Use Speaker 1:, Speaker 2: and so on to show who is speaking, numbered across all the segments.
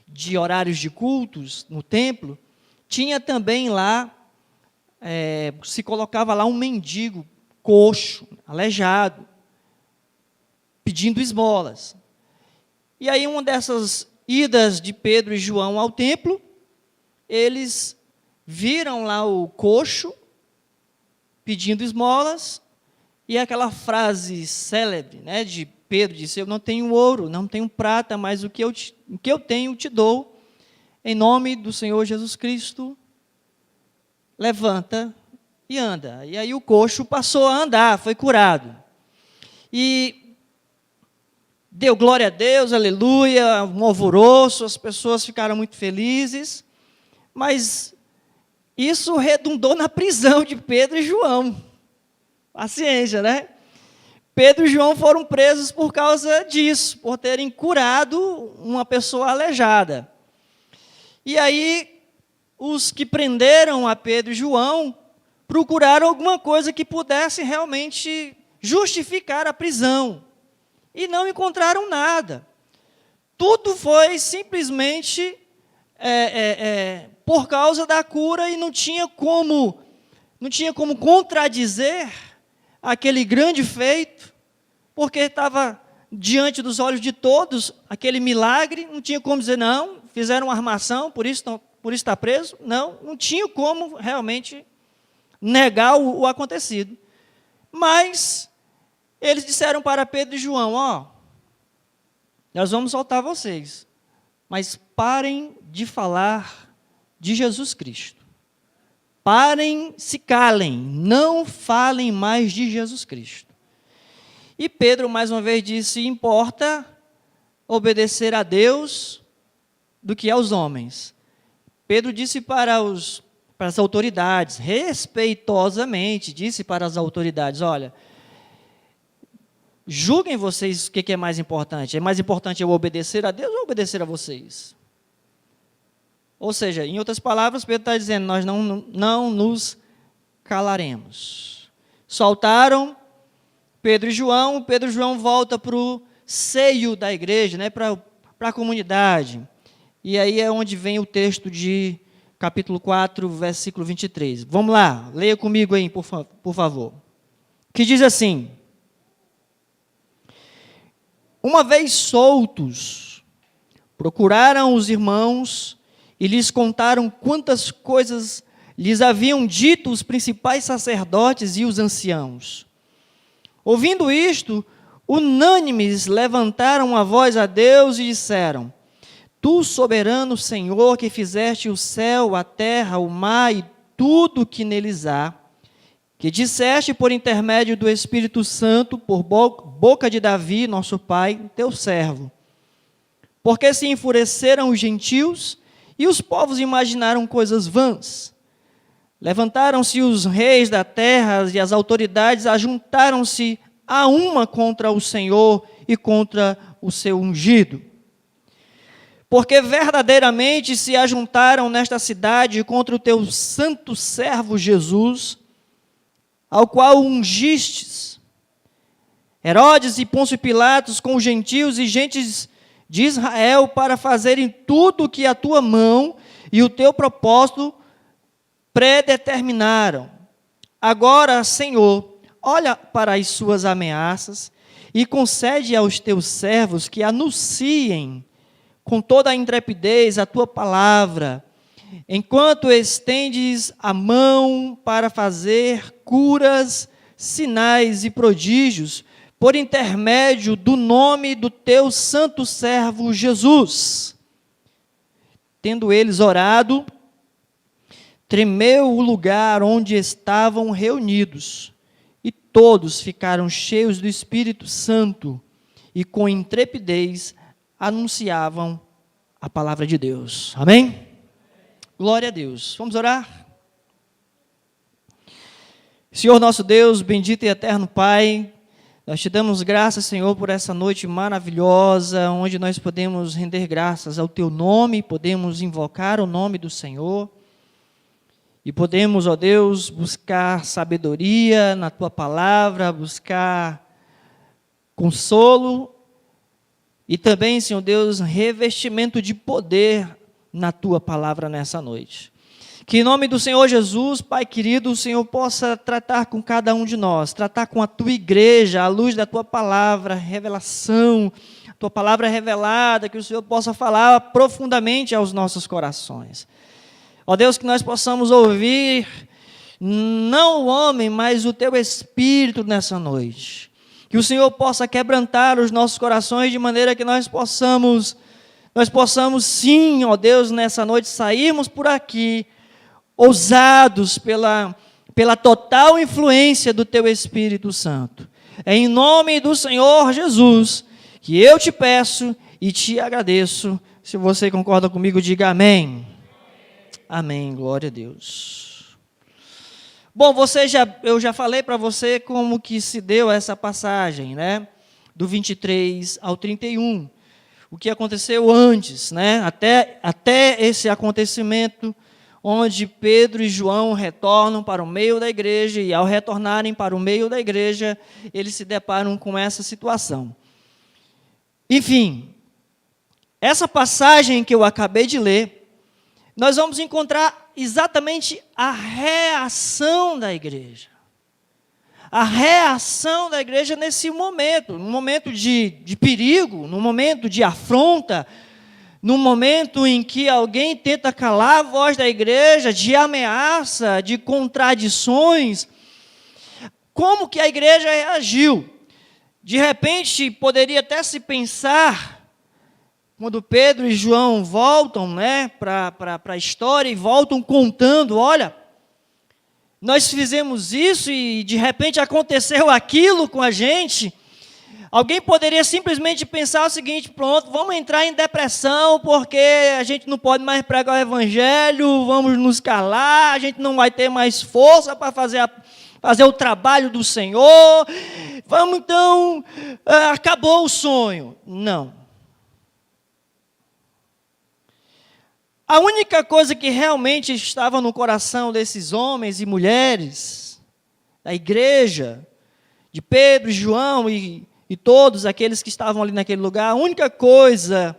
Speaker 1: de horários de cultos no templo, tinha também lá, se colocava lá um mendigo coxo, aleijado, pedindo esmolas. E aí, uma dessas idas de Pedro e João ao templo, eles viram lá o coxo pedindo esmolas, e aquela frase célebre, né, de Pedro, disse: eu não tenho ouro, não tenho prata, mas o que eu tenho te dou, em nome do Senhor Jesus Cristo, levanta e anda. E aí o coxo passou a andar, foi curado. E deu glória a Deus, aleluia, um alvoroço, as pessoas ficaram muito felizes, mas isso redundou na prisão de Pedro e João. Paciência, né? Pedro e João foram presos por causa disso, por terem curado uma pessoa aleijada. E aí, os que prenderam a Pedro e João procuraram alguma coisa que pudesse realmente justificar a prisão. E não encontraram nada. Tudo foi simplesmente por causa da cura, e não tinha como contradizer aquele grande feito, porque estava diante dos olhos de todos aquele milagre. Não tinha como dizer: não, fizeram uma armação, por isso está preso. Não tinha como realmente negar o acontecido. Mas eles disseram para Pedro e João: nós vamos soltar vocês, mas parem de falar de Jesus Cristo. Parem, se calem, não falem mais de Jesus Cristo. E Pedro, mais uma vez, disse: importa obedecer a Deus do que aos homens. Pedro disse para as autoridades, respeitosamente, disse para as autoridades: olha, julguem vocês o que é mais importante. É mais importante eu obedecer a Deus ou obedecer a vocês? Ou seja, em outras palavras, Pedro está dizendo: nós não nos calaremos. Soltaram Pedro e João volta para o seio da igreja, né, para a comunidade. E aí é onde vem o texto de capítulo 4, versículo 23. Vamos lá, leia comigo aí, por favor. Que diz assim: uma vez soltos, procuraram os irmãos e lhes contaram quantas coisas lhes haviam dito os principais sacerdotes e os anciãos. Ouvindo isto, unânimes levantaram a voz a Deus e disseram: Tu, soberano Senhor, que fizeste o céu, a terra, o mar e tudo o que neles há, que disseste por intermédio do Espírito Santo, por boca de Davi, nosso pai, teu servo. Porque se enfureceram os gentios e os povos imaginaram coisas vãs. Levantaram-se os reis da terra e as autoridades ajuntaram-se a uma contra o Senhor e contra o seu ungido. Porque verdadeiramente se ajuntaram nesta cidade contra o teu santo servo Jesus, ao qual ungistes. Herodes e Pôncio Pilatos com os gentios e gentes de Israel para fazerem tudo o que a tua mão e o teu propósito predeterminaram. Agora, Senhor, olha para as suas ameaças e concede aos teus servos que anunciem com toda a intrepidez a tua palavra, enquanto estendes a mão para fazer curas, sinais e prodígios, por intermédio do nome do teu santo servo Jesus. Tendo eles orado, tremeu o lugar onde estavam reunidos, e todos ficaram cheios do Espírito Santo, e com intrepidez anunciavam a palavra de Deus. Amém? Glória a Deus. Vamos orar? Senhor nosso Deus, bendito e eterno Pai, nós te damos graças, Senhor, por essa noite maravilhosa, onde nós podemos render graças ao teu nome, podemos invocar o nome do Senhor, e podemos, ó Deus, buscar sabedoria na tua palavra, buscar consolo e também, Senhor Deus, revestimento de poder na Tua palavra nessa noite. Que em nome do Senhor Jesus, Pai querido, o Senhor possa tratar com cada um de nós, tratar com a Tua igreja, à luz da Tua palavra, revelação, Tua palavra revelada, que o Senhor possa falar profundamente aos nossos corações. Ó Deus, que nós possamos ouvir, não o homem, mas o Teu Espírito nessa noite. Que o Senhor possa quebrantar os nossos corações de maneira que nós possamos sim, ó Deus, nessa noite sairmos por aqui, ousados pela total influência do Teu Espírito Santo. É em nome do Senhor Jesus que eu te peço e te agradeço. Se você concorda comigo, diga amém. Amém, glória a Deus. Bom, eu já falei para você como que se deu essa passagem, né? Do 23 ao 31. O que aconteceu antes, né? Até esse acontecimento, onde Pedro e João retornam para o meio da igreja, e ao retornarem para o meio da igreja, eles se deparam com essa situação. Enfim, essa passagem que eu acabei de ler, nós vamos encontrar exatamente a reação da igreja. A reação da igreja nesse momento, num momento de perigo, num momento de afronta, num momento em que alguém tenta calar a voz da igreja, de ameaça, de contradições. Como que a igreja reagiu? De repente, poderia até se pensar, quando Pedro e João voltam, né, para a história e voltam contando, olha, nós fizemos isso e de repente aconteceu aquilo com a gente. Alguém poderia simplesmente pensar o seguinte: pronto, vamos entrar em depressão porque a gente não pode mais pregar o evangelho, vamos nos calar, a gente não vai ter mais força para fazer o trabalho do Senhor, vamos então, acabou o sonho. Não. A única coisa que realmente estava no coração desses homens e mulheres, da igreja, de Pedro, João e todos aqueles que estavam ali naquele lugar, a única coisa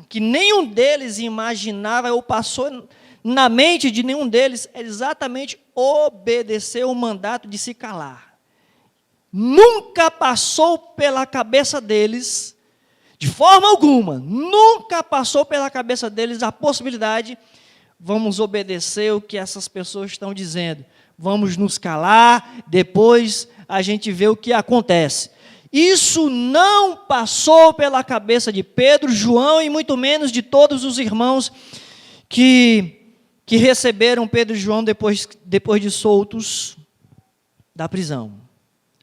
Speaker 1: que nenhum deles imaginava ou passou na mente de nenhum deles é exatamente obedecer o mandato de se calar. Nunca passou pela cabeça deles, de forma alguma, nunca passou pela cabeça deles a possibilidade: vamos obedecer o que essas pessoas estão dizendo, vamos nos calar, depois a gente vê o que acontece. Isso não passou pela cabeça de Pedro, João e muito menos de todos os irmãos que receberam Pedro e João depois de soltos da prisão.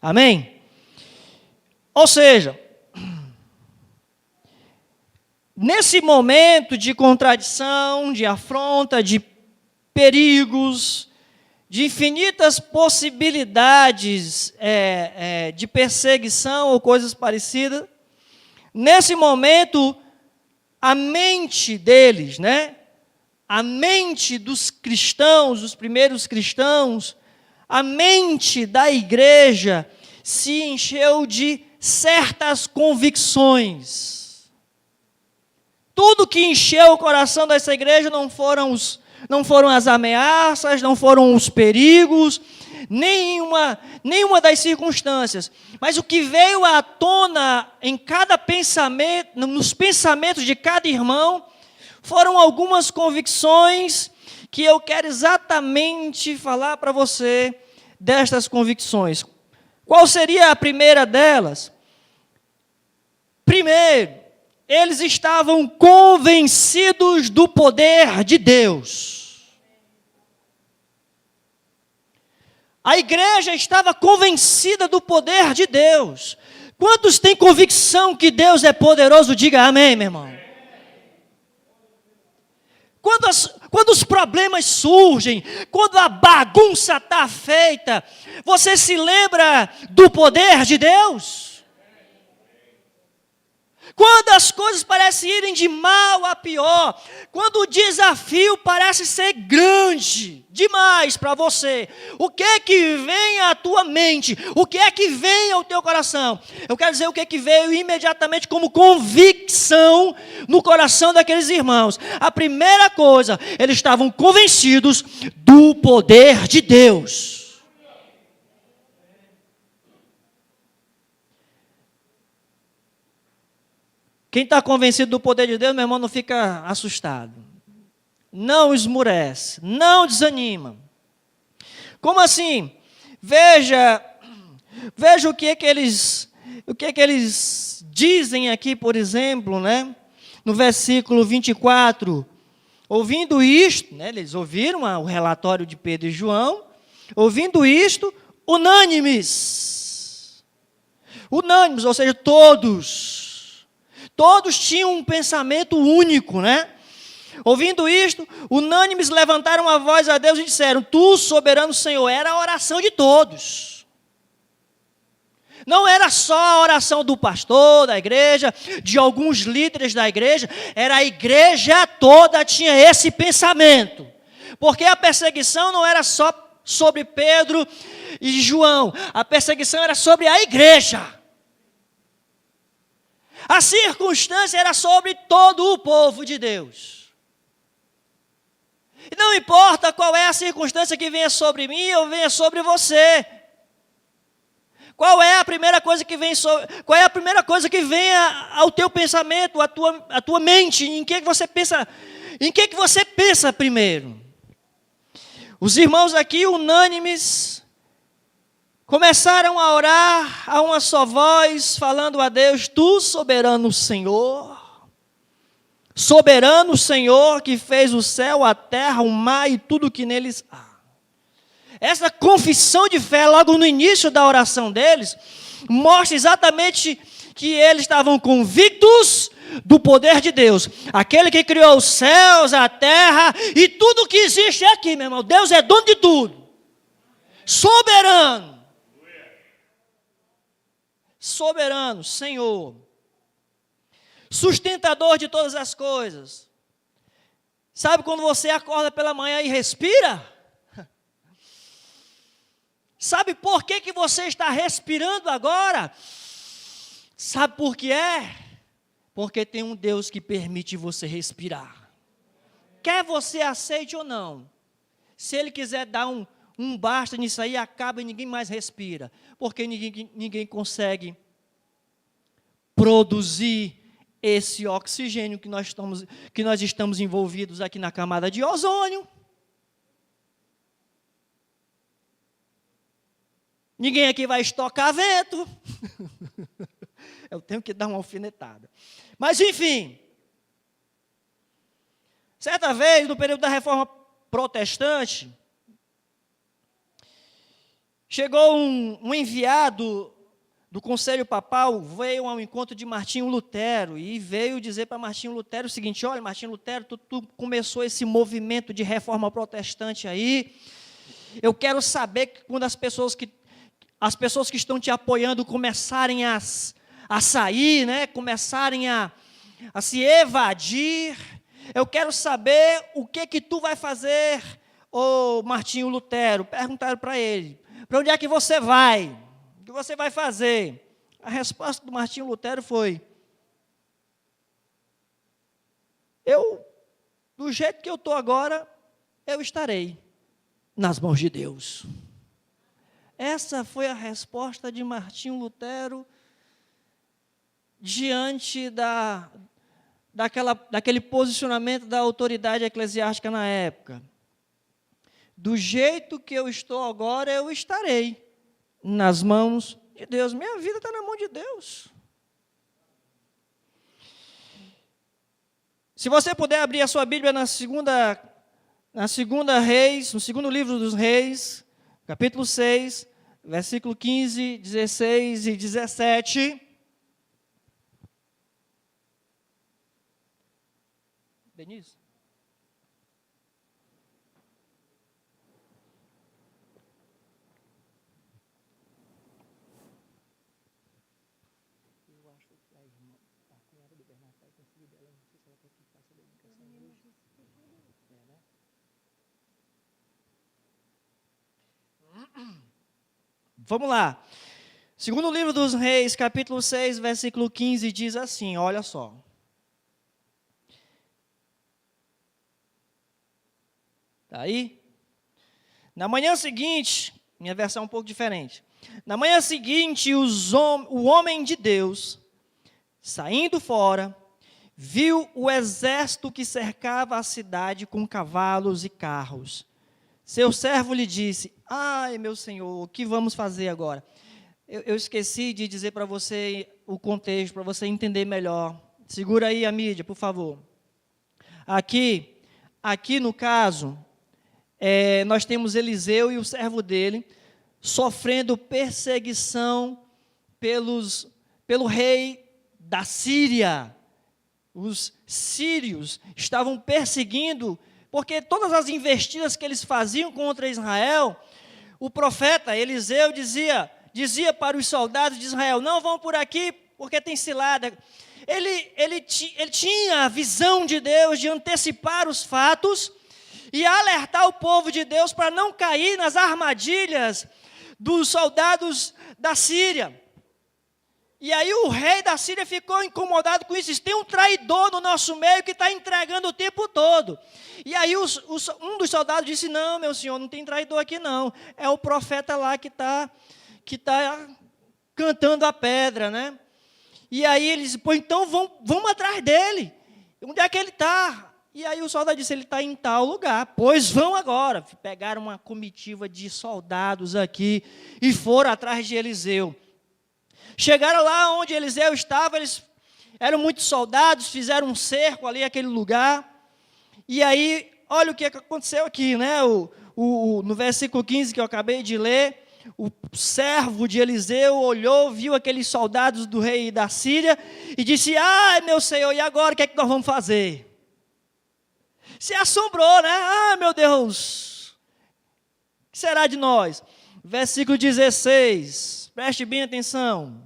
Speaker 1: Amém? Ou seja, nesse momento de contradição, de afronta, de perigos, de infinitas possibilidades de perseguição ou coisas parecidas, nesse momento, a mente deles, né? A mente dos cristãos, dos primeiros cristãos, a mente da igreja se encheu de certas convicções. Tudo que encheu o coração dessa igreja não foram as ameaças, não foram os perigos, nenhuma das circunstâncias. Mas o que veio à tona em cada pensamento, nos pensamentos de cada irmão, foram algumas convicções que eu quero exatamente falar para você destas convicções. Qual seria a primeira delas? Primeiro, eles estavam convencidos do poder de Deus. A igreja estava convencida do poder de Deus. Quantos têm convicção que Deus é poderoso? Diga amém, meu irmão. Quando os problemas surgem, quando a bagunça está feita, você se lembra do poder de Deus? Quando as coisas parecem irem de mal a pior, quando o desafio parece ser grande demais para você, o que é que vem à tua mente? O que é que vem ao teu coração? Eu quero dizer o que é que veio imediatamente como convicção no coração daqueles irmãos. A primeira coisa, eles estavam convencidos do poder de Deus. Quem está convencido do poder de Deus, meu irmão, não fica assustado. Não esmurece, não desanima. Como assim? Veja o que é que eles dizem aqui, por exemplo, né? No versículo 24. Ouvindo isto, né, eles ouviram o relatório de Pedro e João, ouvindo isto, unânimes, ou seja, todos tinham um pensamento único, né? Ouvindo isto, unânimes levantaram a voz a Deus e disseram: Tu, soberano Senhor. Era a oração de todos. Não era só a oração do pastor da igreja, de alguns líderes da igreja, era a igreja toda tinha esse pensamento. Porque a perseguição não era só sobre Pedro e João, a perseguição era sobre a igreja. A circunstância era sobre todo o povo de Deus. E não importa qual é a circunstância que venha sobre mim ou venha sobre você. Qual é a primeira coisa que vem ao teu pensamento, à tua mente? Em que você pensa? Em que você pensa primeiro? Os irmãos aqui unânimes começaram a orar a uma só voz, falando a Deus: Tu, soberano Senhor que fez o céu, a terra, o mar e tudo que neles há. Essa confissão de fé, logo no início da oração deles, mostra exatamente que eles estavam convictos do poder de Deus. Aquele que criou os céus, a terra e tudo que existe aqui, meu irmão. Deus é dono de tudo. Soberano. Soberano, Senhor. Sustentador de todas as coisas. Sabe quando você acorda pela manhã e respira? Sabe por que você está respirando agora? Sabe por que é? Porque tem um Deus que permite você respirar. Quer você aceite ou não. Se Ele quiser dar um basta nisso aí, acaba e ninguém mais respira. Porque ninguém consegue produzir esse oxigênio que nós estamos envolvidos aqui na camada de ozônio. Ninguém aqui vai estocar vento. Eu tenho que dar uma alfinetada. Mas, enfim. Certa vez, no período da Reforma Protestante, chegou um enviado do Conselho Papal, veio ao encontro de Martinho Lutero e veio dizer para Martinho Lutero o seguinte: olha, Martinho Lutero, tu começou esse movimento de Reforma Protestante aí. Eu quero saber que quando as pessoas que estão te apoiando começarem a sair, né, começarem a se evadir, eu quero saber o que tu vai fazer, ô Martinho Lutero. Perguntaram para ele: para onde é que você vai? O que você vai fazer? A resposta do Martinho Lutero foi: do jeito que eu estou agora, eu estarei nas mãos de Deus. Essa foi a resposta de Martinho Lutero diante daquele posicionamento da autoridade eclesiástica na época. Do jeito que eu estou agora, eu estarei nas mãos de Deus. Minha vida está na mão de Deus. Se você puder abrir a sua Bíblia na segunda Reis, no segundo livro dos Reis, capítulo 6, versículo 15, 16 e 17. Denise? Eu acho que a irmã está com Vamos lá. Segundo livro dos Reis, capítulo 6, versículo 15, diz assim, olha só. Está aí? Na manhã seguinte, minha versão é um pouco diferente. Na manhã seguinte, o homem de Deus, saindo fora, viu o exército que cercava a cidade com cavalos e carros. Seu servo lhe disse, ai, meu senhor, o que vamos fazer agora? Eu esqueci de dizer para você o contexto, para você entender melhor. Segura aí a mídia, por favor. Aqui no caso, nós temos Eliseu e o servo dele sofrendo perseguição pelo rei da Síria. Os sírios estavam perseguindo, porque todas as investidas que eles faziam contra Israel, o profeta Eliseu dizia para os soldados de Israel, não vão por aqui porque tem cilada. Ele tinha a visão de Deus de antecipar os fatos e alertar o povo de Deus para não cair nas armadilhas dos soldados da Síria. E aí o rei da Síria ficou incomodado com isso. Diz, tem um traidor no nosso meio que está entregando o tempo todo. E aí um dos soldados disse, não, meu senhor, não tem traidor aqui não. É o profeta lá que está cantando a pedra, né? E aí eles dizem, pô, então vamos atrás dele. Onde é que ele está? E aí o soldado disse, ele está em tal lugar. Pois vão agora. Pegaram uma comitiva de soldados aqui e foram atrás de Eliseu. Chegaram lá onde Eliseu estava, eles eram muitos soldados, fizeram um cerco ali, aquele lugar. E aí, olha o que aconteceu aqui, né? No versículo 15 que eu acabei de ler, o servo de Eliseu olhou, viu aqueles soldados do rei da Síria e disse, ai meu senhor, e agora o que é que nós vamos fazer? Se assombrou, né? Ah, meu Deus, o que será de nós? Versículo 16, preste bem atenção.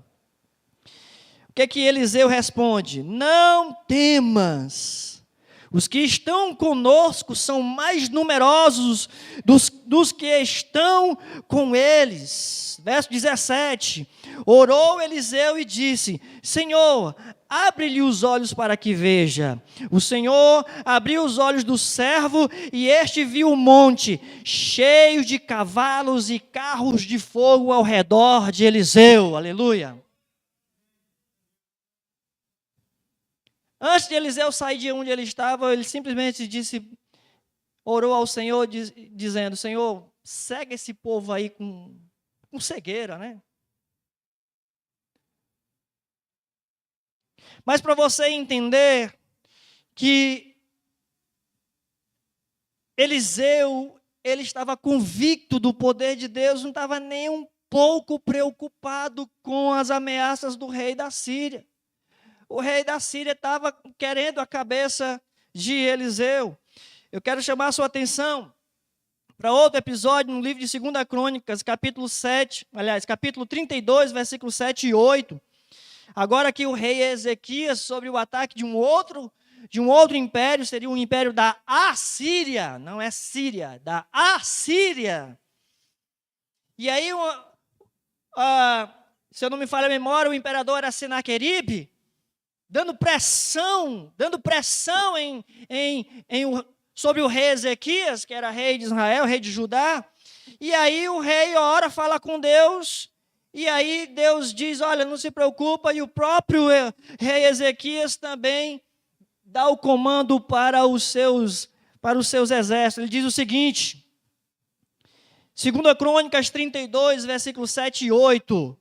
Speaker 1: O que é que Eliseu responde? Não temas, os que estão conosco são mais numerosos dos que estão com eles. Verso 17, orou Eliseu e disse, Senhor, abre-lhe os olhos para que veja. O Senhor abriu os olhos do servo e este viu o monte cheio de cavalos e carros de fogo ao redor de Eliseu. Aleluia. Antes de Eliseu sair de onde ele estava, ele simplesmente orou ao Senhor dizendo, Senhor, cega esse povo aí com cegueira, né? Mas para você entender que Eliseu, ele estava convicto do poder de Deus, não estava nem um pouco preocupado com as ameaças do rei da Síria. O rei da Síria estava querendo a cabeça de Eliseu. Eu quero chamar a sua atenção para outro episódio no livro de 2 Crônicas, capítulo 32, versículos 7 e 8. Agora que o rei Ezequias, sobre o ataque de um outro império, seria o império da Assíria, não é Síria, da Assíria. E aí, se eu não me falha a memória, o imperador era Senaqueribe, dando pressão sobre o rei Ezequias, que era rei de Israel, rei de Judá. E aí o rei ora, fala com Deus, e aí Deus diz, olha, não se preocupa, e o próprio rei Ezequias também dá o comando para os seus exércitos. Ele diz o seguinte, 2 Crônicas 32, versículos 7 e 8,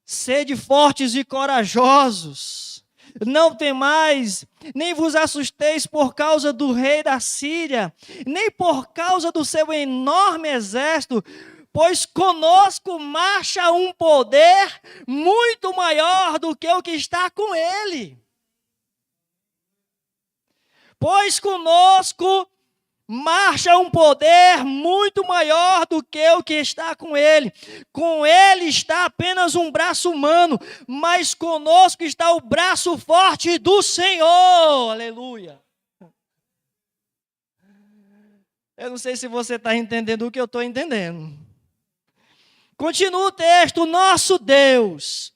Speaker 1: sede fortes e corajosos, não temais, nem vos assusteis por causa do rei da Síria, nem por causa do seu enorme exército, pois conosco marcha um poder muito maior do que o que está com ele. Pois conosco marcha um poder muito maior do que o que está com ele. Com ele está apenas um braço humano, mas conosco está o braço forte do Senhor. Aleluia. Eu não sei se você está entendendo o que eu estou entendendo. Continua o texto, nosso Deus,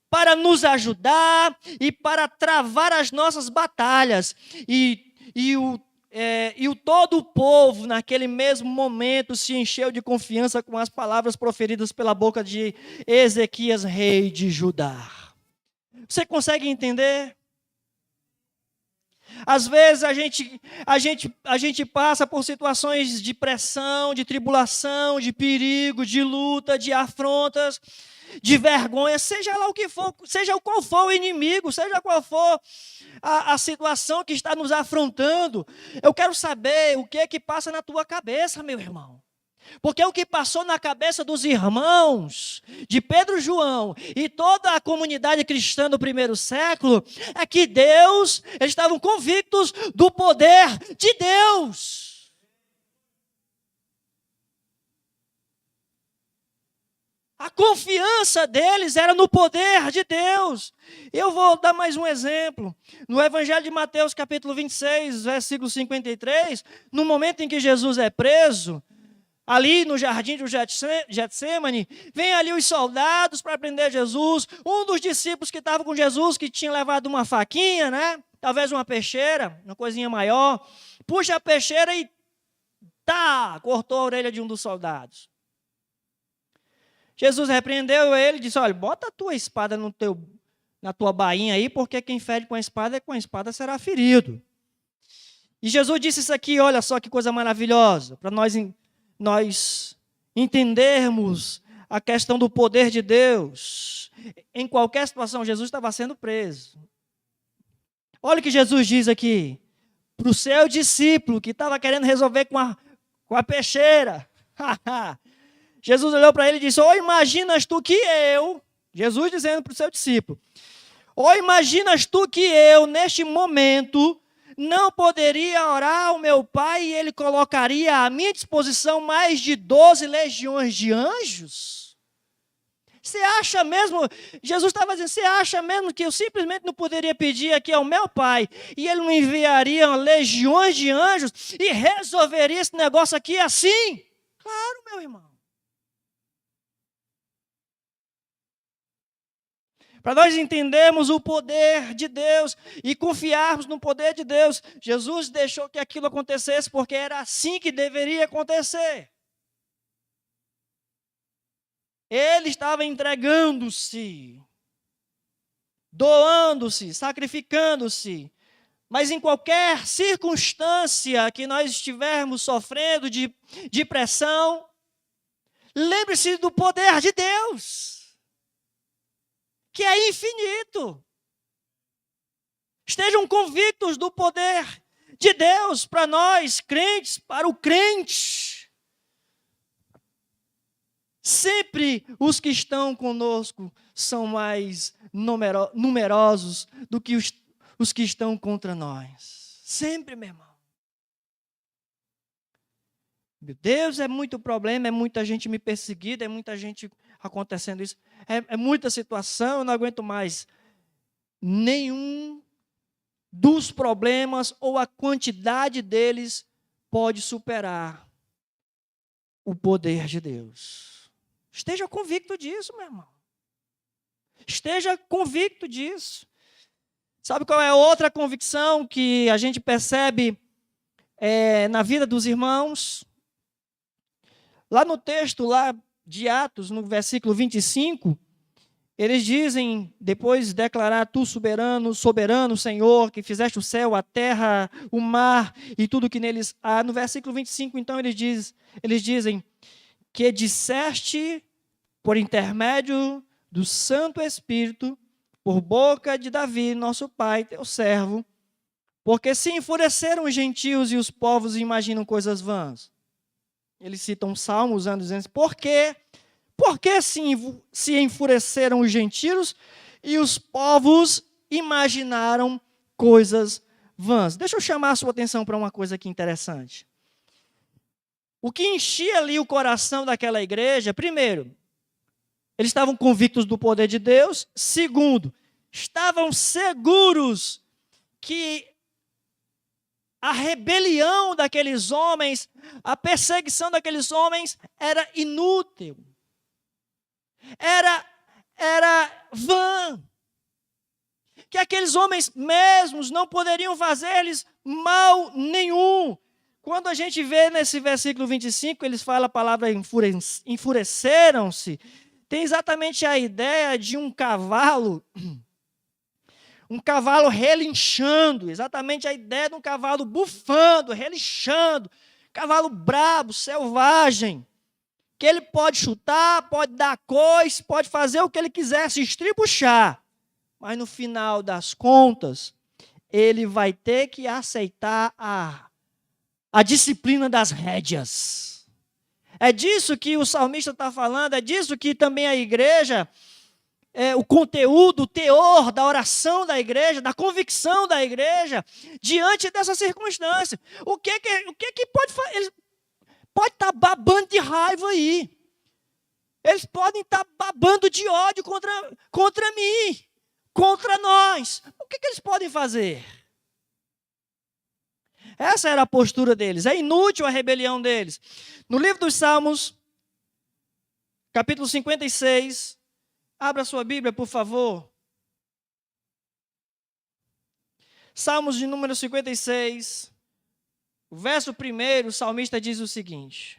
Speaker 1: para nos ajudar e para travar as nossas batalhas. E o todo o povo, naquele mesmo momento, se encheu de confiança com as palavras proferidas pela boca de Ezequias, rei de Judá. Você consegue entender? Às vezes a gente passa por situações de pressão, de tribulação, de perigo, de luta, de afrontas, de vergonha, seja lá o que for, seja qual for o inimigo, seja qual for a situação que está nos afrontando. Eu quero saber o que é que passa na tua cabeça, meu irmão. Porque o que passou na cabeça dos irmãos de Pedro e João e toda a comunidade cristã do primeiro século é que eles estavam convictos do poder de Deus. A confiança deles era no poder de Deus. Eu vou dar mais um exemplo. No Evangelho de Mateus, capítulo 26, versículo 53, no momento em que Jesus é preso, ali no jardim do Getsêmani, vem ali os soldados para prender Jesus. Um dos discípulos que estava com Jesus, que tinha levado uma faquinha, né? Talvez uma peixeira, uma coisinha maior, puxa a peixeira e cortou a orelha de um dos soldados. Jesus repreendeu ele e disse, olha, bota a tua espada na tua bainha aí, porque quem fere com a espada será ferido. E Jesus disse isso aqui, olha só que coisa maravilhosa, para nós entendermos a questão do poder de Deus. Em qualquer situação, Jesus estava sendo preso. Olha o que Jesus diz aqui, para o seu discípulo que estava querendo resolver com a peixeira. Jesus olhou para ele e disse, imaginas tu que eu, Jesus dizendo para o seu discípulo, imaginas tu que eu, neste momento, não poderia orar ao meu Pai e Ele colocaria à minha disposição mais de 12 legiões de anjos? Você acha mesmo, Jesus estava dizendo, você acha mesmo que eu simplesmente não poderia pedir aqui ao meu Pai e Ele me enviaria legiões de anjos e resolveria esse negócio aqui assim? Claro, meu irmão. Para nós entendermos o poder de Deus e confiarmos no poder de Deus, Jesus deixou que aquilo acontecesse porque era assim que deveria acontecer. Ele estava entregando-se, doando-se, sacrificando-se. Mas em qualquer circunstância que nós estivermos sofrendo de pressão, lembre-se do poder de Deus, que é infinito. Estejam convictos do poder de Deus para nós, crentes, para o crente. Sempre os que estão conosco são mais numerosos do que os que estão contra nós. Sempre, meu irmão. Meu Deus, é muito problema, é muita gente me perseguida, é muita gente acontecendo isso. É muita situação, eu não aguento mais. Nenhum dos problemas ou a quantidade deles pode superar o poder de Deus. Esteja convicto disso, meu irmão. Esteja convicto disso. Sabe qual é a outra convicção que a gente percebe na vida dos irmãos? Lá no texto lá de Atos, no versículo 25, eles dizem, depois de declarar, tu soberano Senhor, que fizeste o céu, a terra, o mar e tudo que neles há. No versículo 25, então, eles dizem que disseste por intermédio do Santo Espírito, por boca de Davi, nosso pai, teu servo, porque se enfureceram os gentios e os povos imaginam coisas vãs. Eles citam um salmo usando, dizendo, por que se enfureceram os gentios e os povos imaginaram coisas vãs? Deixa eu chamar a sua atenção para uma coisa aqui interessante. O que enchia ali o coração daquela igreja, primeiro, eles estavam convictos do poder de Deus. Segundo, estavam seguros que a rebelião daqueles homens, a perseguição daqueles homens era inútil. era vã, que aqueles homens mesmos não poderiam fazer-lhes mal nenhum. Quando a gente vê nesse versículo 25, eles falam a palavra enfureceram-se, tem exatamente a ideia de um cavalo relinchando, exatamente a ideia de um cavalo bufando, relinchando, cavalo brabo, selvagem, que ele pode chutar, pode dar coice, pode fazer o que ele quiser, se estribuchar, mas no final das contas, ele vai ter que aceitar a disciplina das rédeas. É disso que o salmista está falando, é disso que também a igreja, o conteúdo, o teor da oração da igreja, da convicção da igreja, diante dessa circunstância. O que pode fazer? Eles podem estar babando de raiva aí. Eles podem estar babando de ódio contra mim, contra nós. O que eles podem fazer? Essa era a postura deles. É inútil a rebelião deles. No livro dos Salmos, capítulo 56, abra sua Bíblia, por favor. Salmos de número 56, o verso 1, o salmista diz o seguinte: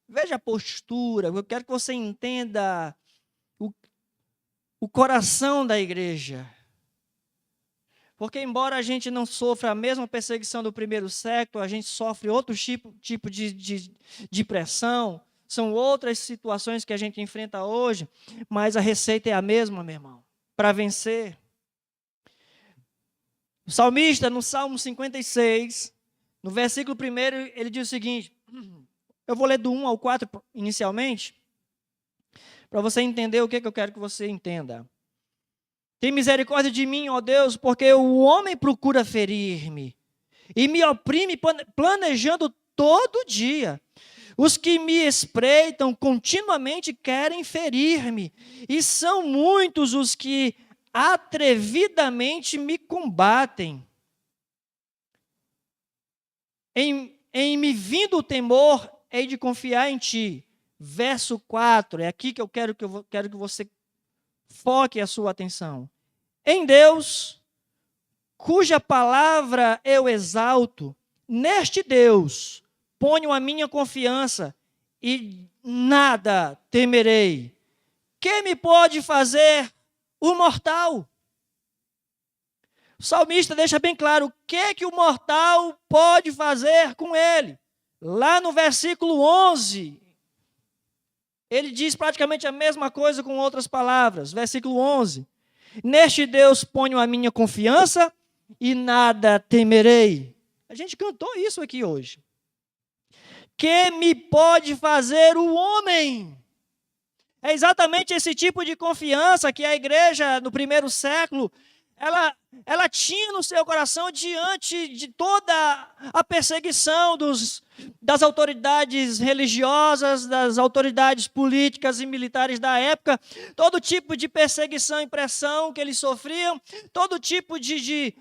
Speaker 1: veja a postura, eu quero que você entenda o coração da igreja. Porque embora a gente não sofra a mesma perseguição do primeiro século, a gente sofre outro tipo de pressão, são outras situações que a gente enfrenta hoje, mas a receita é a mesma, meu irmão, para vencer. O salmista, no Salmo 56, no versículo 1, ele diz o seguinte, eu vou ler do 1 ao 4 inicialmente, para você entender o que eu quero que você entenda. Tem misericórdia de mim, ó Deus, porque o homem procura ferir-me e me oprime planejando todo dia. Os que me espreitam continuamente querem ferir-me, e são muitos os que atrevidamente me combatem. Em me vindo o temor, hei de confiar em ti. Verso 4, é aqui que eu quero que você foque a sua atenção. Em Deus, cuja palavra eu exalto, neste Deus ponho a minha confiança e nada temerei. Que me pode fazer o mortal? O salmista deixa bem claro o que o mortal pode fazer com ele. Lá no versículo 11, ele diz praticamente a mesma coisa com outras palavras. Versículo 11. Neste Deus ponho a minha confiança e nada temerei. A gente cantou isso aqui hoje. Que me pode fazer o homem? É exatamente esse tipo de confiança que a igreja no primeiro século ela tinha no seu coração diante de toda a perseguição das autoridades religiosas, das autoridades políticas e militares da época, todo tipo de perseguição e pressão que eles sofriam, todo tipo de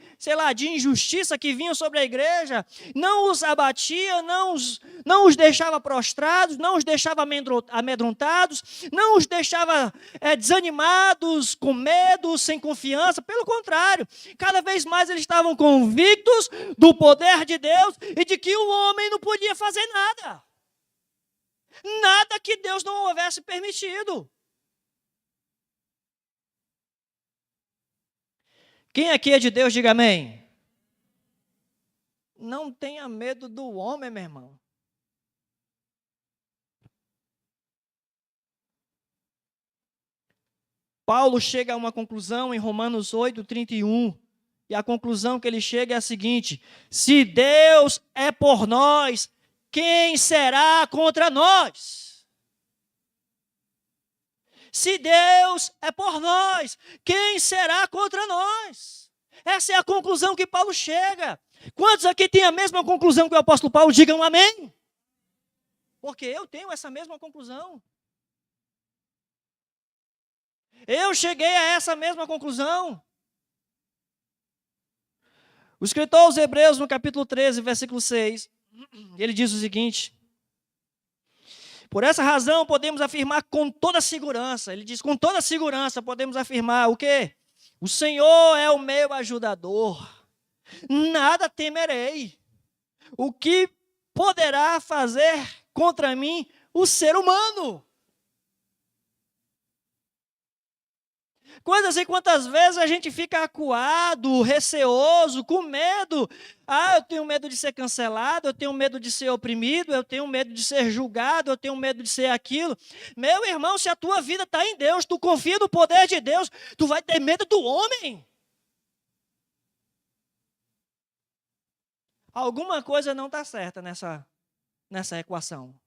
Speaker 1: injustiça que vinha sobre a igreja, não os abatia, não os deixava prostrados, não os deixava amedrontados, não os deixava desanimados, com medo, sem confiança, pelo contrário, cada vez mais eles estavam convictos do poder de Deus e de que o homem não podia fazer nada. Nada que Deus não houvesse permitido. Quem aqui é de Deus, diga amém. Não tenha medo do homem, meu irmão. Paulo chega a uma conclusão em Romanos 8:31, e a conclusão que ele chega é a seguinte: se Deus é por nós, quem será contra nós? Se Deus é por nós, quem será contra nós? Essa é a conclusão que Paulo chega. Quantos aqui têm a mesma conclusão que o apóstolo Paulo? Digam amém. Porque eu tenho essa mesma conclusão. Eu cheguei a essa mesma conclusão. O escritor aos Hebreus, no capítulo 13, versículo 6, Ele diz o seguinte: por essa razão podemos afirmar com toda segurança, ele diz, com toda segurança podemos afirmar o quê? O Senhor é o meu ajudador, nada temerei. O que poderá fazer contra mim o ser humano? Quantas e quantas vezes a gente fica acuado, receoso, com medo. Ah, eu tenho medo de ser cancelado, eu tenho medo de ser oprimido, eu tenho medo de ser julgado, eu tenho medo de ser aquilo. Meu irmão, se a tua vida está em Deus, tu confia no poder de Deus, tu vai ter medo do homem. Alguma coisa não está certa nessa equação.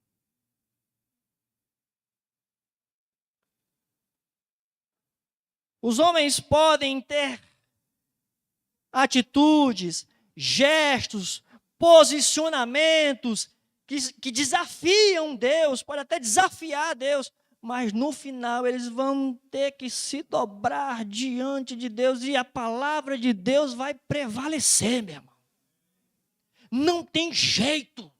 Speaker 1: Os homens podem ter atitudes, gestos, posicionamentos que desafiam Deus, pode até desafiar Deus, mas no final eles vão ter que se dobrar diante de Deus e a palavra de Deus vai prevalecer, meu irmão. Não tem jeito.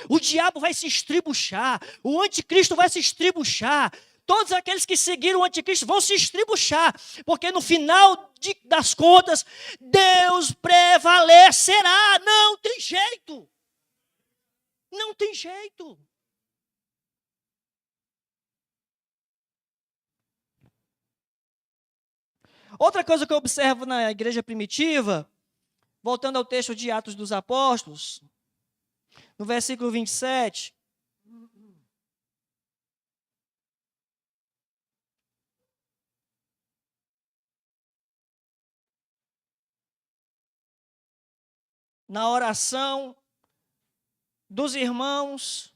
Speaker 1: O diabo vai se estribuchar, o anticristo vai se estribuchar. Todos aqueles que seguiram o anticristo vão se estribuchar, porque no final das contas, Deus prevalecerá. Não tem jeito. Não tem jeito. Outra coisa que eu observo na igreja primitiva, voltando ao texto de Atos dos Apóstolos, no versículo 27, na oração dos irmãos,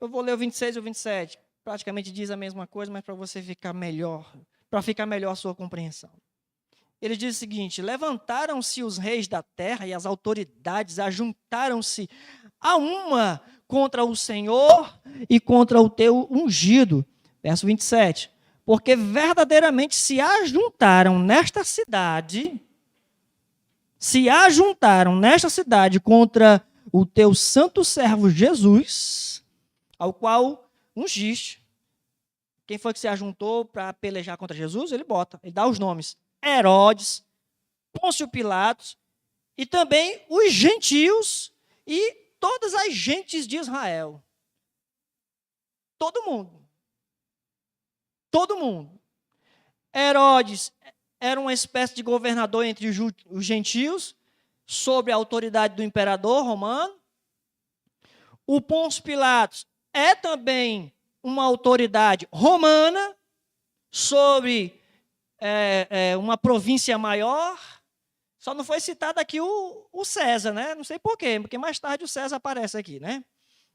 Speaker 1: eu vou ler o 26 e o 27, praticamente diz a mesma coisa, mas para você ficar melhor, para ficar melhor a sua compreensão. Ele diz o seguinte: levantaram-se os reis da terra e as autoridades ajuntaram-se a uma contra o Senhor e contra o teu ungido. Verso 27. Porque verdadeiramente se ajuntaram nesta cidade contra o teu santo servo Jesus, ao qual ungiste. Quem foi que se ajuntou para pelejar contra Jesus? Ele dá os nomes. Herodes, Pôncio Pilatos e também os gentios e todas as gentes de Israel. Todo mundo. Todo mundo. Herodes era uma espécie de governador entre os gentios, sob a autoridade do imperador romano. O Pôncio Pilatos é também uma autoridade romana, sobre uma província maior. Só não foi citado aqui o César, né? Não sei por quê, porque mais tarde o César aparece aqui, né?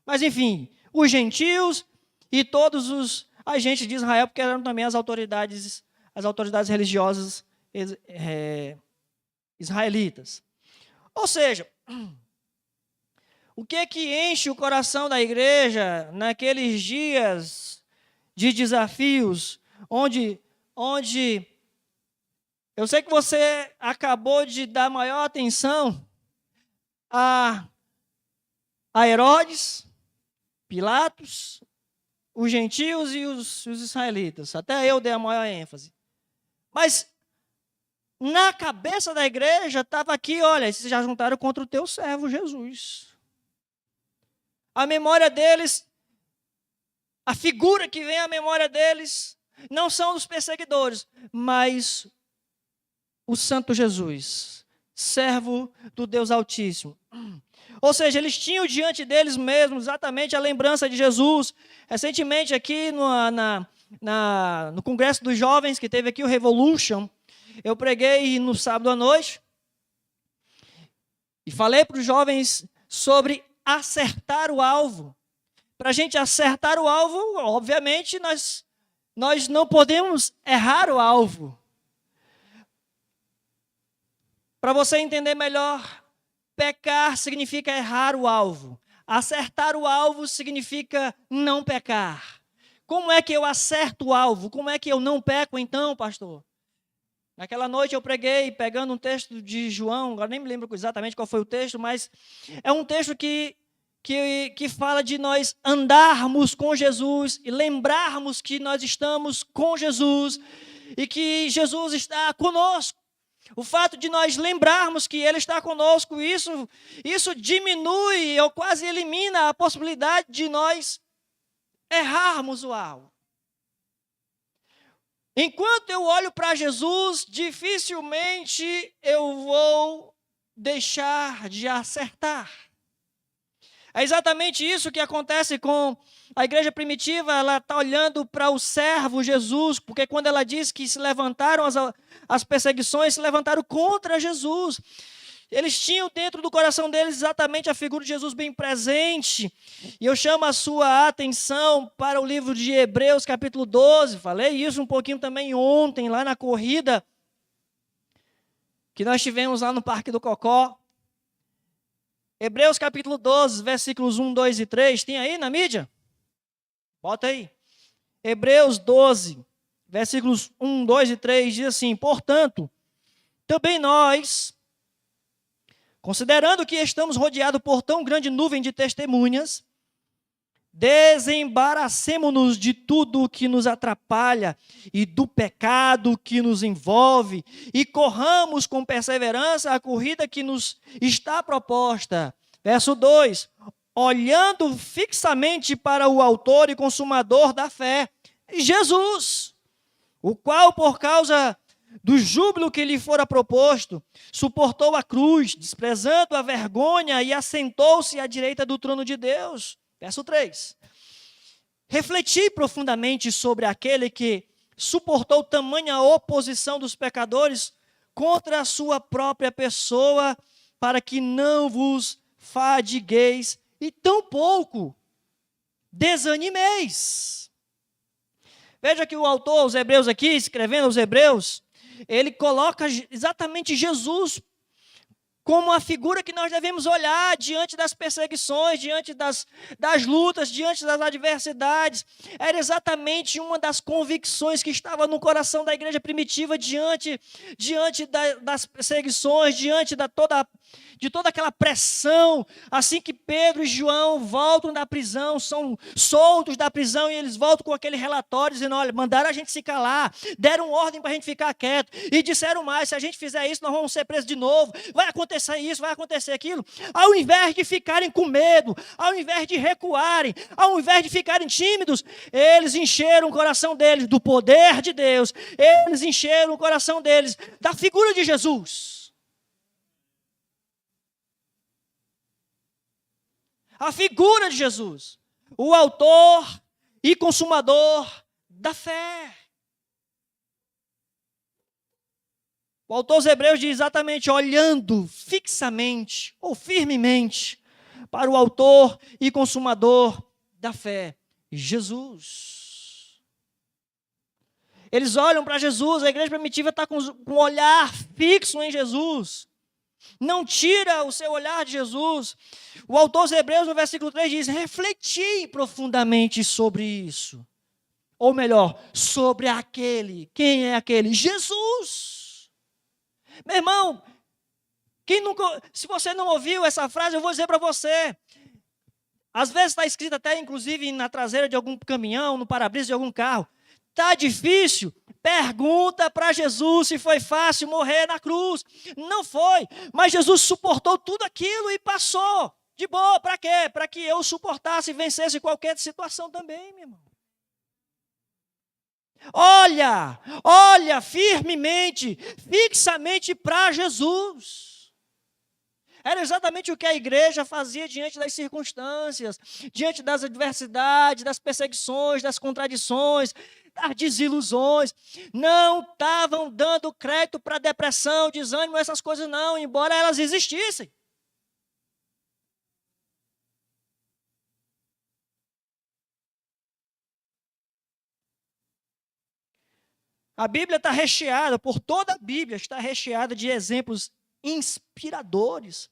Speaker 1: Mas, enfim, os gentios e todos os agentes de Israel, porque eram também as autoridades religiosas israelitas. Ou seja, o que enche o coração da igreja naqueles dias de desafios, onde eu sei que você acabou de dar maior atenção a Herodes, Pilatos, os gentios e os israelitas. Até eu dei a maior ênfase. Mas na cabeça da igreja estava aqui, olha, eles já juntaram contra o teu servo Jesus. A memória deles, a figura que vem à memória deles, não são os perseguidores, mas o Santo Jesus, servo do Deus Altíssimo. Ou seja, eles tinham diante deles mesmos exatamente a lembrança de Jesus. Recentemente aqui no Congresso dos Jovens, que teve aqui o Revolution, eu preguei no sábado à noite e falei para os jovens sobre acertar o alvo. Para a gente acertar o alvo, obviamente, nós não podemos errar o alvo. Para você entender melhor, pecar significa errar o alvo. Acertar o alvo significa não pecar. Como é que eu acerto o alvo? Como é que eu não peco então, pastor? Naquela noite eu preguei pegando um texto de João, agora nem me lembro exatamente qual foi o texto, mas é um texto que fala de nós andarmos com Jesus e lembrarmos que nós estamos com Jesus e que Jesus está conosco. O fato de nós lembrarmos que Ele está conosco, isso diminui ou quase elimina a possibilidade de nós errarmos o alvo. Enquanto eu olho para Jesus, dificilmente eu vou deixar de acertar. É exatamente isso que acontece com a igreja primitiva. Ela está olhando para o servo Jesus, porque quando ela diz que se levantaram as perseguições, se levantaram contra Jesus. Eles tinham dentro do coração deles exatamente a figura de Jesus bem presente. E eu chamo a sua atenção para o livro de Hebreus, capítulo 12. Falei isso um pouquinho também ontem, lá na corrida que nós tivemos lá no Parque do Cocó. Hebreus, capítulo 12, versículos 1, 2 e 3. Tem aí na mídia? Bota aí. Hebreus 12, versículos 1, 2 e 3 diz assim: portanto, também nós, considerando que estamos rodeados por tão grande nuvem de testemunhas, desembaracemo-nos de tudo que nos atrapalha e do pecado que nos envolve e corramos com perseverança a corrida que nos está proposta. Verso 2: olhando fixamente para o autor e consumador da fé, Jesus, o qual por causa do júbilo que lhe fora proposto, suportou a cruz, desprezando a vergonha, e assentou-se à direita do trono de Deus. Verso 3. Refleti profundamente sobre aquele que suportou tamanha oposição dos pecadores contra a sua própria pessoa, para que não vos fadigueis e tampouco desanimeis. Veja que o autor, os Hebreus aqui, escrevendo aos Hebreus, ele coloca exatamente Jesus como a figura que nós devemos olhar diante das perseguições, diante das lutas, diante das adversidades. Era exatamente uma das convicções que estava no coração da igreja primitiva diante das perseguições, diante de toda aquela pressão. Assim que Pedro e João voltam da prisão, são soltos da prisão, e eles voltam com aquele relatório dizendo: olha, mandaram a gente se calar, deram ordem para a gente ficar quieto, e disseram mais: se a gente fizer isso, nós vamos ser presos de novo, vai acontecer isso, vai acontecer aquilo. Ao invés de ficarem com medo, ao invés de recuarem, ao invés de ficarem tímidos, eles encheram o coração deles do poder de Deus, eles encheram o coração deles da figura de Jesus. A figura de Jesus, o autor e consumador da fé. O autor aos Hebreus diz exatamente: olhando fixamente ou firmemente para o autor e consumador da fé, Jesus. Eles olham para Jesus, a igreja primitiva está com um olhar fixo em Jesus. Não tira o seu olhar de Jesus. O autor aos Hebreus, no versículo 3, diz: refleti profundamente sobre isso. Ou melhor, sobre aquele. Quem é aquele? Jesus. Meu irmão, se você não ouviu essa frase, eu vou dizer para você. Às vezes está escrito até, inclusive, na traseira de algum caminhão, no para-brisa de algum carro. Está difícil? Pergunta para Jesus se foi fácil morrer na cruz. Não foi, mas Jesus suportou tudo aquilo e passou de boa. Para quê? Para que eu suportasse e vencesse qualquer situação também, meu irmão. Olha firmemente, fixamente para Jesus. Era exatamente o que a igreja fazia diante das circunstâncias, diante das adversidades, das perseguições, das contradições, das desilusões. Não estavam dando crédito para depressão, desânimo, essas coisas não, embora elas existissem. A Bíblia está recheada, por toda a Bíblia, está recheada de exemplos inspiradores.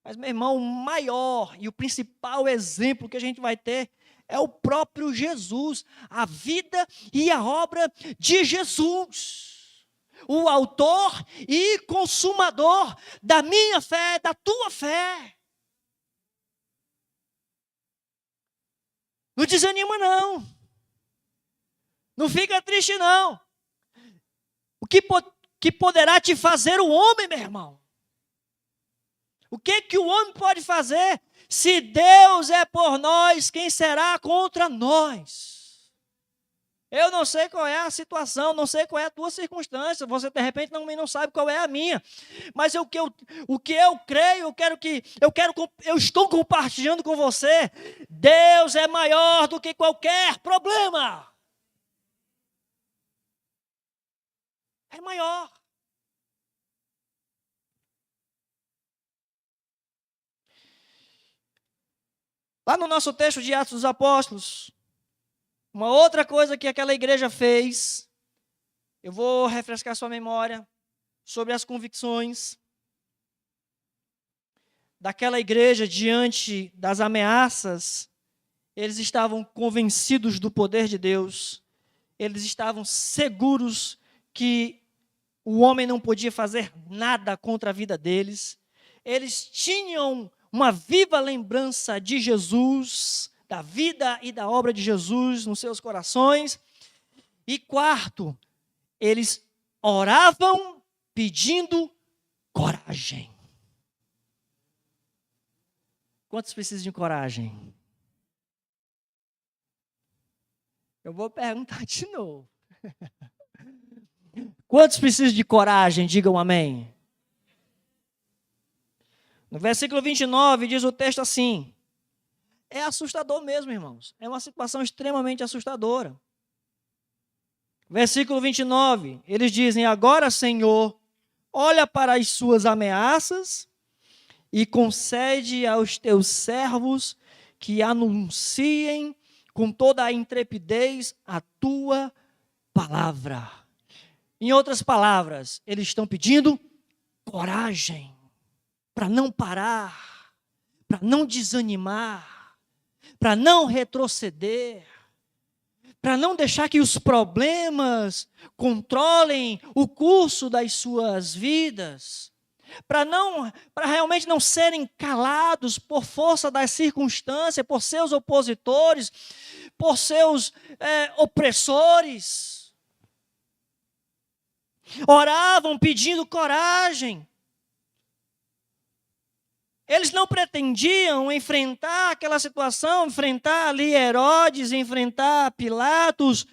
Speaker 1: Mas, meu irmão, o maior e o principal exemplo que a gente vai ter é o próprio Jesus, a vida e a obra de Jesus. o autor e consumador da minha fé, da tua fé. Não desanima, não. Não fica triste, não. O que poderá te fazer o homem, meu irmão? O que o homem pode fazer? Se Deus é por nós, quem será contra nós? Eu não sei qual é a situação, não sei qual é a tua circunstância. Você, de repente, não sabe qual é a minha. Mas o que eu creio, eu estou compartilhando com você. Deus é maior do que qualquer problema. É maior. Lá no nosso texto de Atos dos Apóstolos, uma outra coisa que aquela igreja fez, eu vou refrescar sua memória sobre as convicções daquela igreja diante das ameaças. Eles estavam convencidos do poder de Deus, eles estavam seguros que o homem não podia fazer nada contra a vida deles, eles tinham uma viva lembrança de Jesus, da vida e da obra de Jesus nos seus corações. E quarto, eles oravam pedindo coragem. Quantos precisam de coragem? Eu vou perguntar de novo. Quantos precisam de coragem? Digam amém. No versículo 29 diz o texto assim. É assustador mesmo, irmãos. É uma situação extremamente assustadora. Versículo 29, eles dizem: agora, Senhor, olha para as suas ameaças e concede aos teus servos que anunciem com toda a intrepidez a tua palavra. Em outras palavras, eles estão pedindo coragem para não parar, para não desanimar, para não retroceder, para não deixar que os problemas controlem o curso das suas vidas, para realmente não serem calados por força das circunstâncias, por seus opositores, por seus opressores. Oravam pedindo coragem. Eles não pretendiam enfrentar aquela situação, enfrentar ali Herodes, enfrentar Pilatos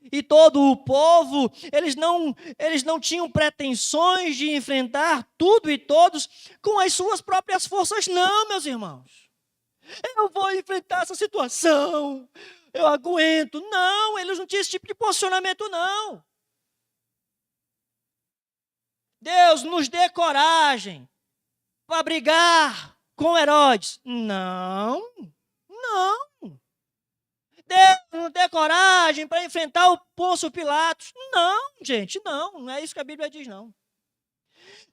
Speaker 1: e todo o povo. Eles não tinham pretensões de enfrentar tudo e todos com as suas próprias forças, não, meus irmãos. Eu vou enfrentar essa situação, eu aguento. Não, eles não tinham esse tipo de posicionamento, não. Deus nos dê coragem para brigar com Herodes. Não. Deus nos dê coragem para enfrentar o Pôncio Pilatos. Não, gente, não é isso que a Bíblia diz, não.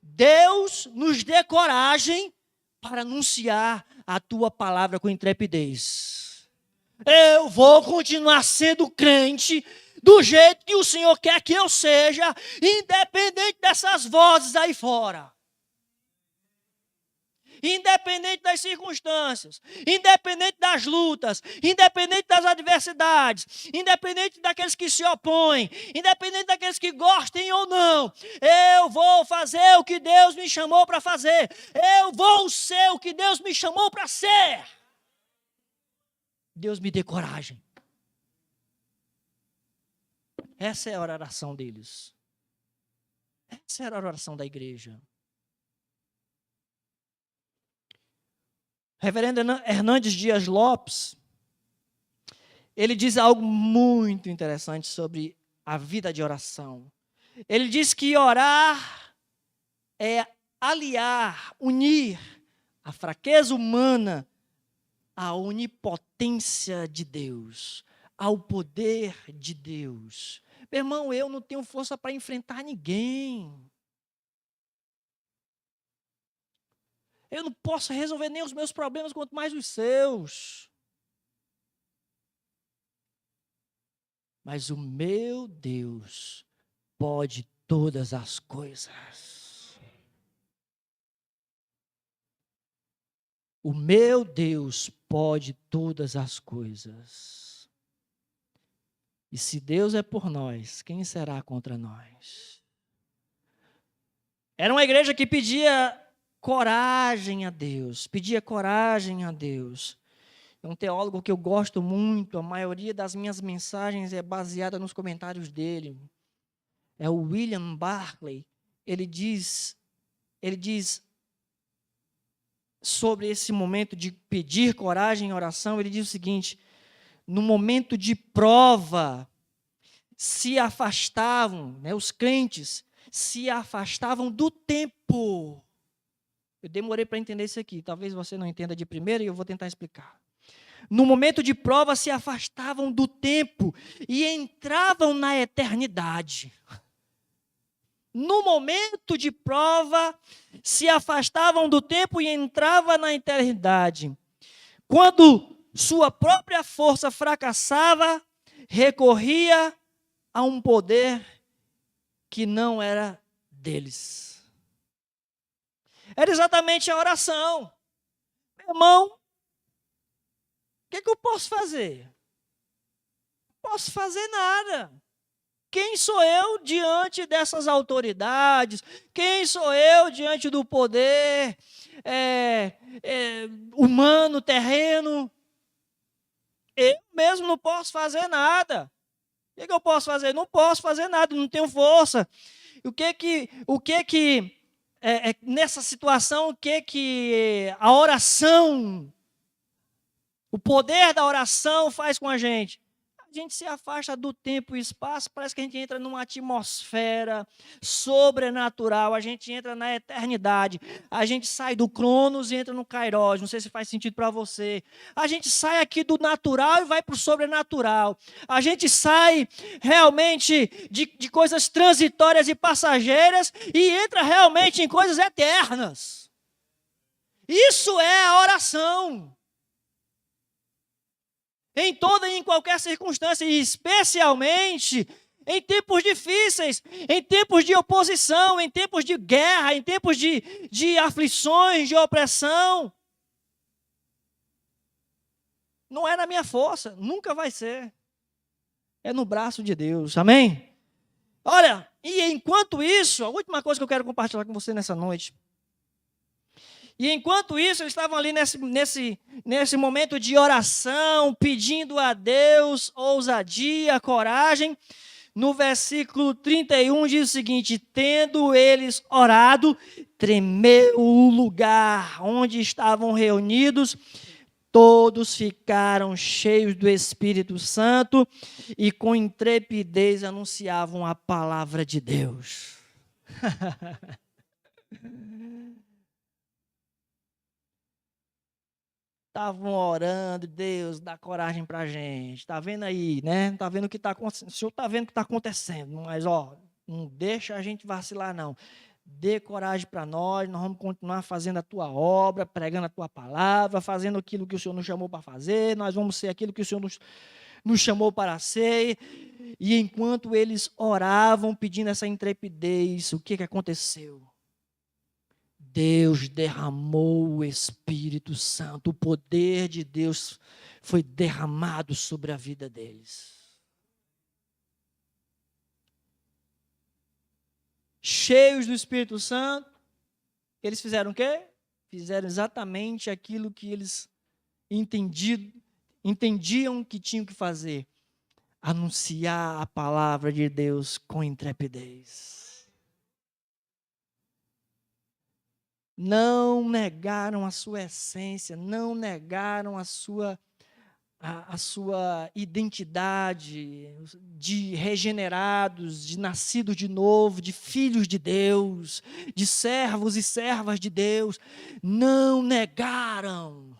Speaker 1: Deus nos dê coragem para anunciar a tua palavra com intrepidez. Eu vou continuar sendo crente do jeito que o Senhor quer que eu seja, independente dessas vozes aí fora. Independente das circunstâncias, independente das lutas, independente das adversidades, independente daqueles que se opõem, independente daqueles que gostem ou não, eu vou fazer o que Deus me chamou para fazer. Eu vou ser o que Deus me chamou para ser. Deus me dê coragem. Essa é a oração deles. Essa era a oração da igreja. Reverendo Hernandes Dias Lopes, ele diz algo muito interessante sobre a vida de oração. Ele diz que orar é aliar, unir a fraqueza humana à onipotência de Deus, ao poder de Deus. Meu irmão, eu não tenho força para enfrentar ninguém. Eu não posso resolver nem os meus problemas, quanto mais os seus. Mas o meu Deus pode todas as coisas. O meu Deus pode todas as coisas. E se Deus é por nós, quem será contra nós? Era uma igreja que pedia coragem a Deus, pedia coragem a Deus. É um teólogo que eu gosto muito, a maioria das minhas mensagens é baseada nos comentários dele. É o William Barclay. Ele diz sobre esse momento de pedir coragem em oração, ele diz o seguinte: no momento de prova, se afastavam, os crentes se afastavam do tempo. Eu demorei para entender isso aqui, talvez você não entenda de primeira e eu vou tentar explicar. No momento de prova, se afastavam do tempo e entravam na eternidade. No momento de prova, se afastavam do tempo e entravam na eternidade. Quando sua própria força fracassava, recorria a um poder que não era deles. Era exatamente a oração. Meu irmão, o que eu posso fazer? Não posso fazer nada. Quem sou eu diante dessas autoridades? Quem sou eu diante do poder humano, terreno? Eu mesmo não posso fazer nada. O que eu posso fazer? Não posso fazer nada, não tenho força. Nessa situação, o que a oração, o poder da oração faz com a gente? A gente se afasta do tempo e espaço, parece que a gente entra numa atmosfera sobrenatural, a gente entra na eternidade, a gente sai do Cronos e entra no Kairos, não sei se faz sentido para você. A gente sai aqui do natural e vai para o sobrenatural. A gente sai realmente de coisas transitórias e passageiras e entra realmente em coisas eternas. Isso é a oração. Em toda e em qualquer circunstância, e especialmente em tempos difíceis, em tempos de oposição, em tempos de guerra, em tempos de aflições, de opressão. Não é na minha força, nunca vai ser. É no braço de Deus, amém? Olha, e enquanto isso, a última coisa que eu quero compartilhar com você nessa noite. E enquanto isso, eles estavam ali nesse momento de oração, pedindo a Deus ousadia, coragem. No versículo 31 diz o seguinte: tendo eles orado, tremeu o lugar onde estavam reunidos, todos ficaram cheios do Espírito Santo e com intrepidez anunciavam a palavra de Deus. Estavam orando, Deus, dá coragem para a gente. Está vendo aí, né? Está vendo o que está acontecendo. O Senhor está vendo o que está acontecendo. Mas, não deixa a gente vacilar, não. Dê coragem para nós vamos continuar fazendo a tua obra, pregando a tua palavra, fazendo aquilo que o Senhor nos chamou para fazer. Nós vamos ser aquilo que o Senhor nos chamou para ser. E enquanto eles oravam, pedindo essa intrepidez, o que aconteceu? Deus derramou o Espírito Santo, o poder de Deus foi derramado sobre a vida deles. Cheios do Espírito Santo, eles fizeram o quê? Fizeram exatamente aquilo que eles entendiam que tinham que fazer: anunciar a palavra de Deus com intrepidez. Não negaram a sua essência, não negaram a sua identidade de regenerados, de nascidos de novo, de filhos de Deus, de servos e servas de Deus. Não negaram.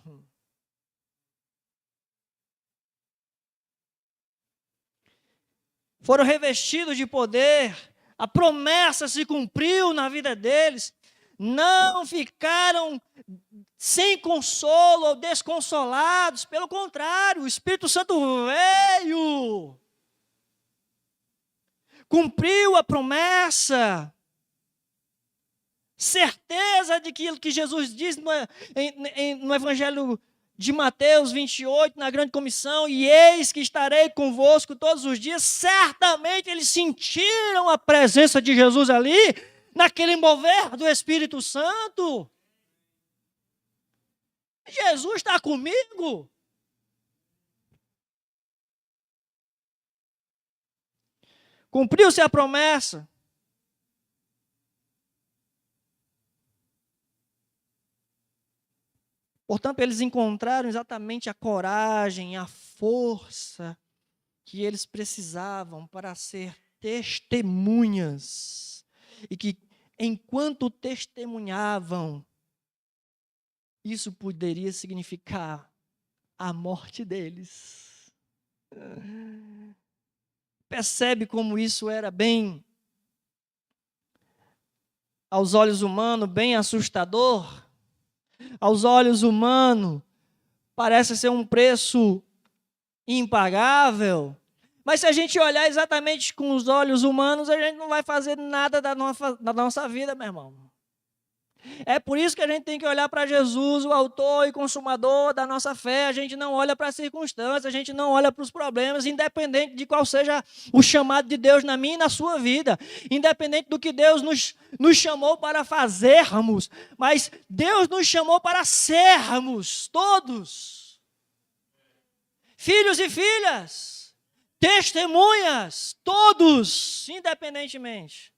Speaker 1: Foram revestidos de poder, a promessa se cumpriu na vida deles. Não ficaram sem consolo ou desconsolados, pelo contrário, o Espírito Santo veio. cumpriu a promessa. Certeza de que aquilo que Jesus diz no Evangelho de Mateus 28, na grande comissão, e eis que estarei convosco todos os dias. Certamente eles sentiram a presença de Jesus ali, naquele mover do Espírito Santo. Jesus está comigo. Cumpriu-se a promessa. Portanto, eles encontraram exatamente a coragem, a força que eles precisavam para ser testemunhas. E que, enquanto testemunhavam, isso poderia significar a morte deles. Percebe como isso era bem, aos olhos humanos, bem assustador? Aos olhos humanos, parece ser um preço impagável. Mas se a gente olhar exatamente com os olhos humanos, a gente não vai fazer nada da nossa vida, meu irmão. É por isso que a gente tem que olhar para Jesus, o autor e consumador da nossa fé. A gente não olha para as circunstâncias, a gente não olha para os problemas, independente de qual seja o chamado de Deus na minha e na sua vida. Independente do que Deus nos chamou para fazermos. Mas Deus nos chamou para sermos todos. Filhos e filhas, testemunhas, todos, independentemente.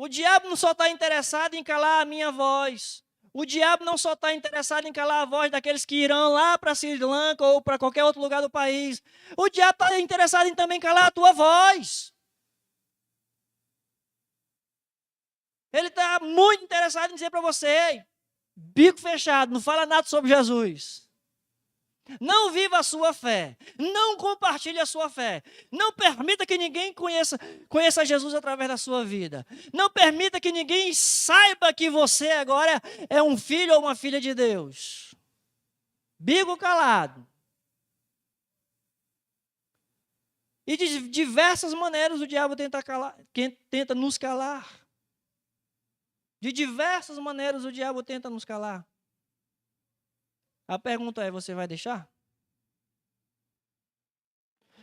Speaker 1: O diabo não só está interessado em calar a minha voz. O diabo não só está interessado em calar a voz daqueles que irão lá para Sri Lanka ou para qualquer outro lugar do país. O diabo está interessado em também calar a tua voz. Ele está muito interessado em dizer para você, bico fechado, não fala nada sobre Jesus. Não viva a sua fé. Não compartilhe a sua fé. Não permita que ninguém conheça Jesus através da sua vida. Não permita que ninguém saiba que você agora é um filho ou uma filha de Deus. Bico calado. E de diversas maneiras o diabo tenta nos calar. De diversas maneiras o diabo tenta nos calar. A pergunta é, você vai deixar?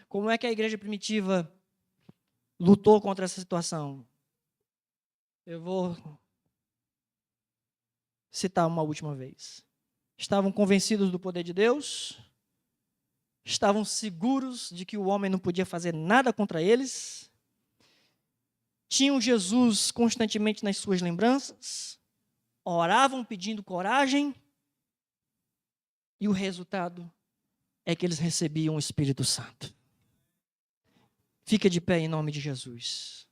Speaker 1: Como é que a igreja primitiva lutou contra essa situação? Eu vou citar uma última vez. Estavam convencidos do poder de Deus, estavam seguros de que o homem não podia fazer nada contra eles, tinham Jesus constantemente nas suas lembranças, oravam pedindo coragem, e o resultado é que eles recebiam o Espírito Santo. Fica de pé em nome de Jesus.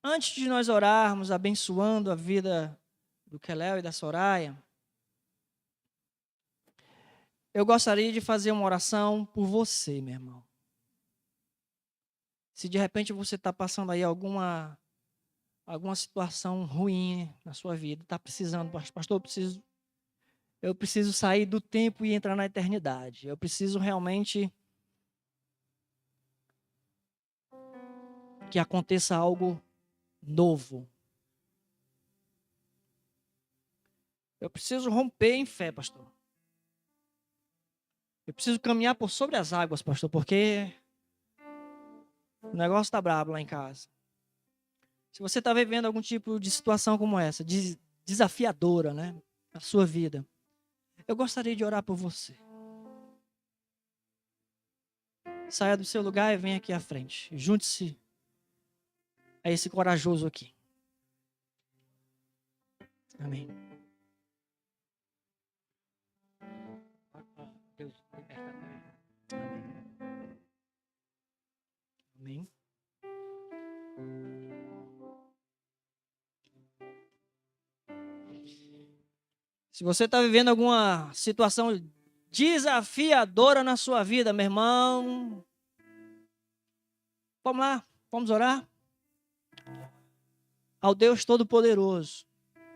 Speaker 1: Antes de nós orarmos, abençoando a vida do Keléo e da Soraya, eu gostaria de fazer uma oração por você, meu irmão. Se de repente você está passando aí alguma situação ruim na sua vida, está precisando, pastor, eu preciso sair do tempo e entrar na eternidade. Eu preciso realmente que aconteça algo novo. Eu preciso romper em fé, pastor. Eu preciso caminhar por sobre as águas, pastor, porque o negócio está brabo lá em casa. Se você está vivendo algum tipo de situação como essa, desafiadora, né, na sua vida, eu gostaria de orar por você. Saia do seu lugar e venha aqui à frente. Junte-se a esse corajoso aqui. Amém. Deus liberta. Amém. Se você está vivendo alguma situação desafiadora na sua vida, meu irmão, vamos lá, Vamos orar? Ao Deus Todo-Poderoso,